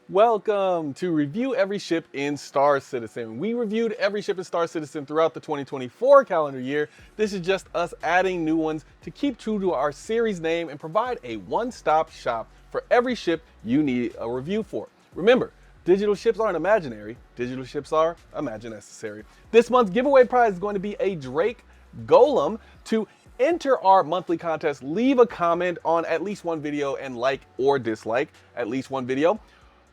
Welcome to Review Every Ship in Star Citizen. We reviewed every ship in Star Citizen throughout the 2024 calendar year. This is just us adding new ones to keep true to our series name and provide a one-stop shop for every ship you need a review for. Remember, digital ships aren't imaginary, digital ships are imagine-necessary. This month's giveaway prize is going to be a Drake Golem. To enter our monthly contest, leave a comment on at least one video and like or dislike at least one video.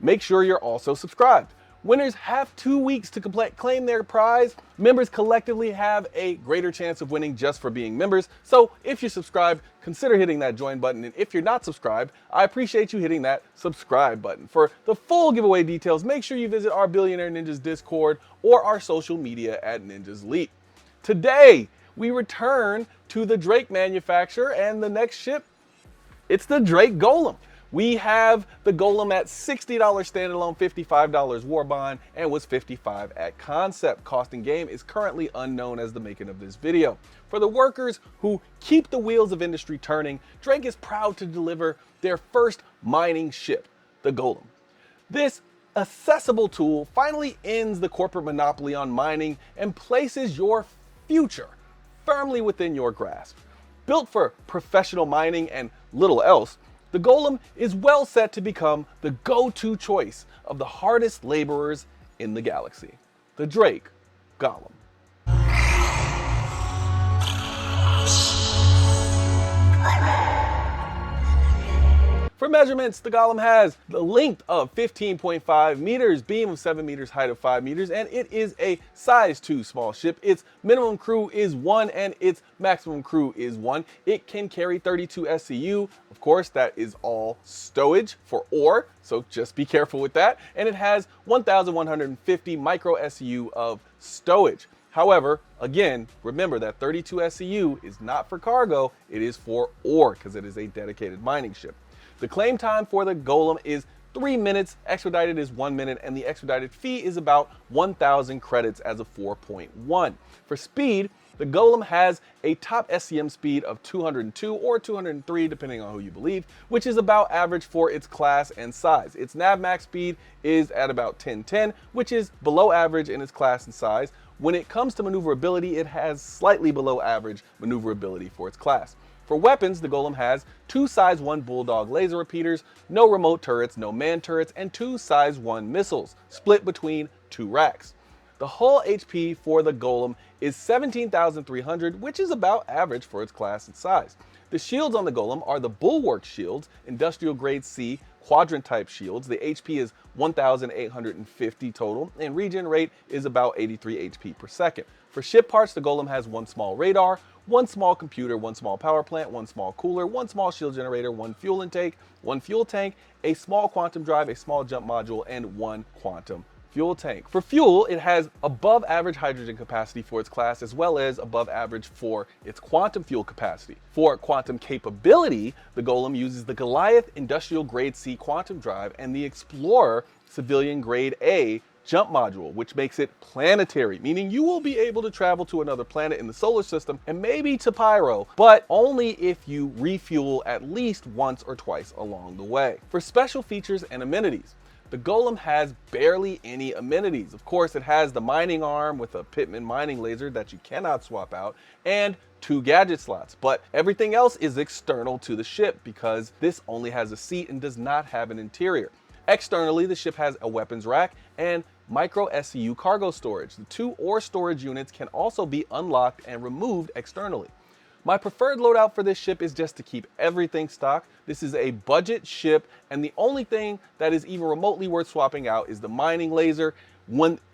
Make sure you're also subscribed. Winners have 2 weeks to claim their prize. Members collectively have a greater chance of winning just for being members. So if you're subscribed, consider hitting that join button. And if you're not subscribed, I appreciate you hitting that subscribe button. For the full giveaway details, make sure you visit our Billionaire Ninjas Discord or our social media at Ninjas Leap. Today, we return to the Drake manufacturer, and the next ship, it's the Drake Golem. We have the Golem at $60 standalone, $55 war bond, and was $55 at concept. Cost in game is currently unknown as the making of this video. For the workers who keep the wheels of industry turning, Drake is proud to deliver their first mining ship, the Golem. This accessible tool finally ends the corporate monopoly on mining and places your future firmly within your grasp. Built for professional mining and little else, the Golem is well set to become the go-to choice of the hardest laborers in the galaxy. The Drake Golem. For measurements, the Golem has the length of 15.5 meters, beam of 7 meters, height of 5 meters, and it is a size 2 small ship. Its minimum crew is 1 and its maximum crew is 1. It can carry 32 SCU. Of course, that is all stowage for ore, so just be careful with that. And it has 1,150 micro SCU of stowage. However, again, remember that 32 SCU is not for cargo, it is for ore because it is a dedicated mining ship. The claim time for the Golem is 3 minutes, expedited is 1 minute, and the expedited fee is about 1,000 credits as of 4.1. For speed, the Golem has a top SCM speed of 202 or 203, depending on who you believe, which is about average for its class and size. Its nav max speed is at about 1010, which is below average in its class and size. When it comes to maneuverability, it has slightly below average maneuverability for its class. For weapons, the Golem has 2 size 1 Bulldog laser repeaters, no remote turrets, no man turrets, and 2 size 1 missiles, split between 2 racks. The hull HP for the Golem is 17,300, which is about average for its class and size. The shields on the Golem are the Bulwark shields, industrial grade C, quadrant type shields. The HP is 1,850 total, and regen rate is about 83 HP per second. For ship parts, the Golem has 1 small radar, 1 small computer, 1 small power plant, 1 small cooler, 1 small shield generator, 1 fuel intake, 1 fuel tank, a small quantum drive, a small jump module, and 1 quantum fuel tank. For fuel, it has above average hydrogen capacity for its class as well as above average for its quantum fuel capacity. For quantum capability, the Golem uses the Goliath industrial grade C quantum drive and the Explorer civilian grade A jump module, which makes it planetary, meaning you will be able to travel to another planet in the solar system and maybe to Pyro, but only if you refuel at least once or twice along the way. For special features and amenities, the Golem has barely any amenities. Of course, it has the mining arm with a Pittman mining laser that you cannot swap out and 2 gadget slots, but everything else is external to the ship because this only has a seat and does not have an interior. Externally, the ship has a weapons rack and micro SCU cargo storage. The 2 ore storage units can also be unlocked and removed externally. My preferred loadout for this ship is just to keep everything stocked. This is a budget ship, and the only thing that is even remotely worth swapping out is the mining laser,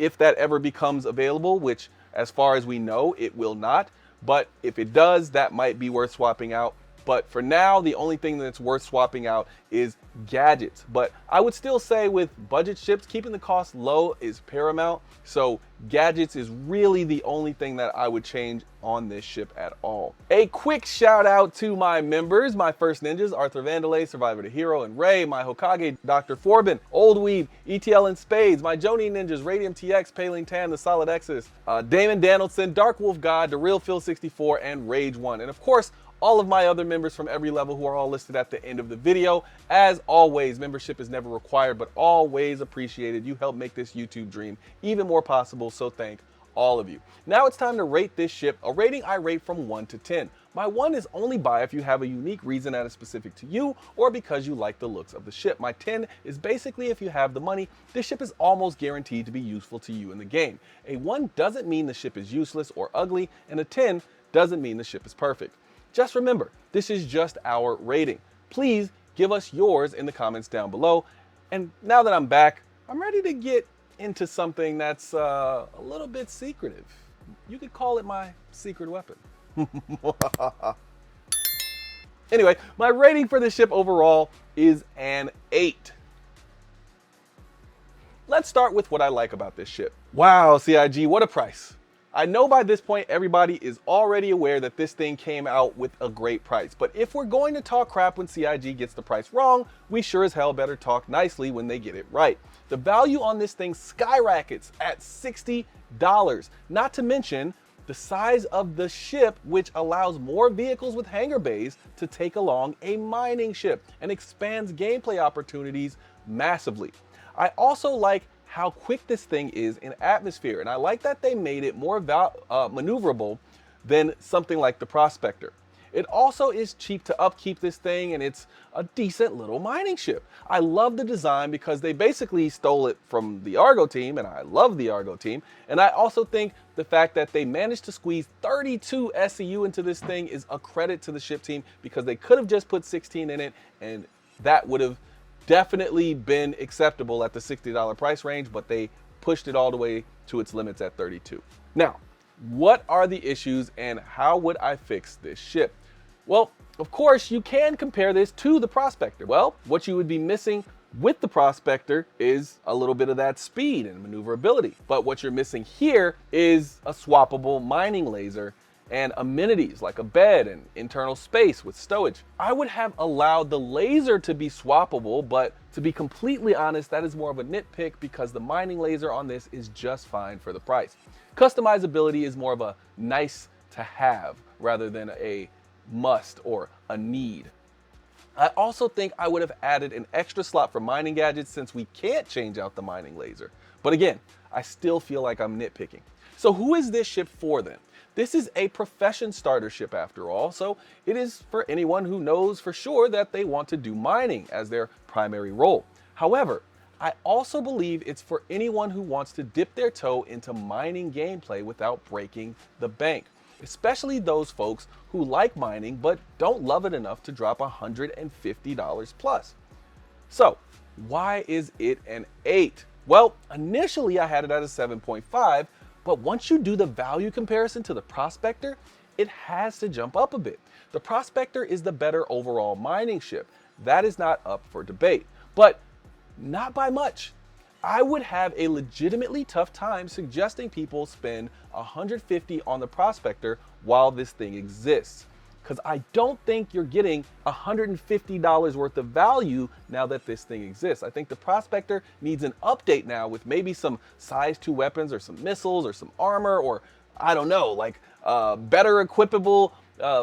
if that ever becomes available, which as far as we know, it will not. But if it does, that might be worth swapping out. But for now, the only thing that's worth swapping out is gadgets. But I would still say with budget ships, keeping the cost low is paramount. So gadgets is really the only thing that I would change on this ship at all. A quick shout out to my members, my first ninjas, Arthur Vandalay, Survivor to Hero, and Ray, my Hokage, Dr. Forbin, Old Weeb, ETL in Spades, my Joni ninjas, Radium TX, Paling Tan, The Solid Exodus, Damon Donaldson, Dark Wolf God, The Real Phil 64, and Rage 1. And of course, all of my other members from every level who are all listed at the end of the video. As always, membership is never required, but always appreciated. You help make this YouTube dream even more possible, so thank all of you. Now it's time to rate this ship, a rating I rate from 1 to 10. My 1 is only buy if you have a unique reason that is specific to you or because you like the looks of the ship. My 10 is basically if you have the money, this ship is almost guaranteed to be useful to you in the game. A 1 doesn't mean the ship is useless or ugly, and a 10 doesn't mean the ship is perfect. Just remember, this is just our rating. Please give us yours in the comments down below. And now that I'm back, I'm ready to get into something that's a little bit secretive. You could call it my secret weapon. Anyway, my rating for this ship overall is an 8. Let's start with what I like about this ship. Wow, CIG, what a price. I know by this point everybody is already aware that this thing came out with a great price, but if we're going to talk crap when CIG gets the price wrong, we sure as hell better talk nicely when they get it right. The value on this thing skyrockets at $60, not to mention the size of the ship, which allows more vehicles with hangar bays to take along a mining ship and expands gameplay opportunities massively. I also like how quick this thing is in atmosphere, and I like that they made it more maneuverable than something like the Prospector. It also is cheap to upkeep this thing, and it's a decent little mining ship. I love the design because they basically stole it from the Argo team, and I love the Argo team. And I also think the fact that they managed to squeeze 32 SCU into this thing is a credit to the ship team, because they could have just put 16 in it, and that would have definitely been acceptable at the $60 price range, but they pushed it all the way to its limits at 32. Now, what are the issues and how would I fix this ship? Well, of course, you can compare this to the Prospector. Well, what you would be missing with the Prospector is a little bit of that speed and maneuverability. But what you're missing here is a swappable mining laser and amenities like a bed and internal space with stowage. I would have allowed the laser to be swappable, but to be completely honest, that is more of a nitpick because the mining laser on this is just fine for the price. Customizability is more of a nice to have rather than a must or a need. I also think I would have added an extra slot for mining gadgets since we can't change out the mining laser. But again, I still feel like I'm nitpicking. So who is this ship for then? This is a profession starter ship after all, so it is for anyone who knows for sure that they want to do mining as their primary role. However, I also believe it's for anyone who wants to dip their toe into mining gameplay without breaking the bank, especially those folks who like mining but don't love it enough to drop $150 plus. So why is it an 8? Well, initially I had it at a 7.5, but once you do the value comparison to the Prospector, it has to jump up a bit. The Prospector is the better overall mining ship. That is not up for debate, but not by much. I would have a legitimately tough time suggesting people spend $150 on the Prospector while this thing exists, because I don't think you're getting $150 worth of value now that this thing exists. I think the Prospector needs an update now with maybe some size 2 weapons or some missiles or some armor, or I don't know, like better equipable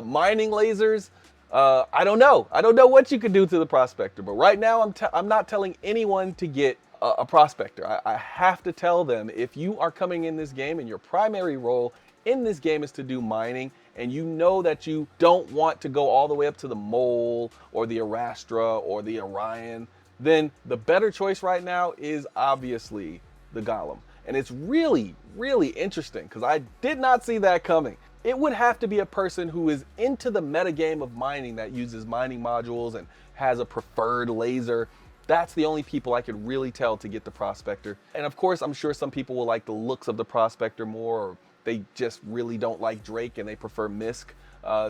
mining lasers. I don't know what you could do to the Prospector, but right now I'm not telling anyone to get a Prospector. I have to tell them, if you are coming in this game and your primary role in this game is to do mining, and you know that you don't want to go all the way up to the Mole or the Arastra or the Orion, then the better choice right now is obviously the Golem. And it's really, really interesting because I did not see that coming. It would have to be a person who is into the metagame of mining that uses mining modules and has a preferred laser. That's the only people I could really tell to get the Prospector. And of course, I'm sure some people will like the looks of the Prospector more, or they just really don't like Drake and they prefer Misk.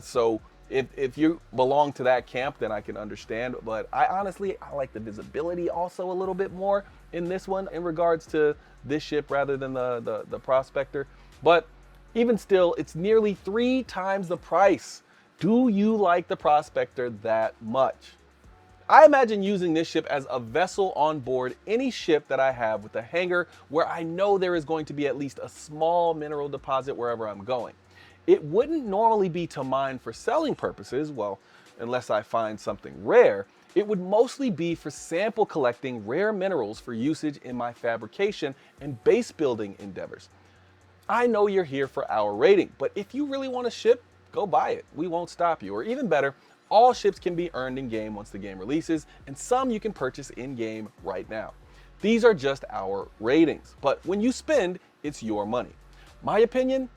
So if you belong to that camp, then I can understand. But I like the visibility also a little bit more in this one in regards to this ship rather than the Prospector. But even still, it's nearly 3 times the price. Do you like the Prospector that much? I imagine using this ship as a vessel on board any ship that I have with a hangar where I know there is going to be at least a small mineral deposit wherever I'm going. It wouldn't normally be to mine for selling purposes, well, unless I find something rare. It would mostly be for sample collecting rare minerals for usage in my fabrication and base building endeavors. I know you're here for our rating, but if you really want a ship, go buy it. We won't stop you. Or even better, all ships can be earned in-game once the game releases, and some you can purchase in-game right now. These are just our ratings, but when you spend, it's your money. My opinion?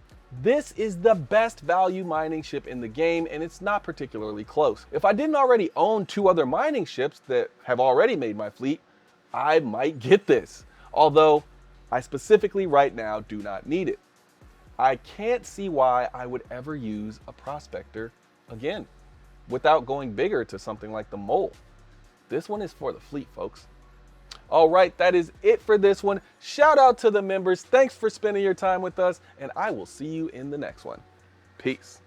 This is the best value mining ship in the game, and it's not particularly close. If I didn't already own 2 other mining ships that have already made my fleet, I might get this. Although, I specifically right now do not need it. I can't see why I would ever use a Prospector again, without going bigger to something like the Mole. This one is for the fleet, folks. All right, that is it for this one. Shout out to the members. Thanks for spending your time with us, and I will see you in the next one. Peace.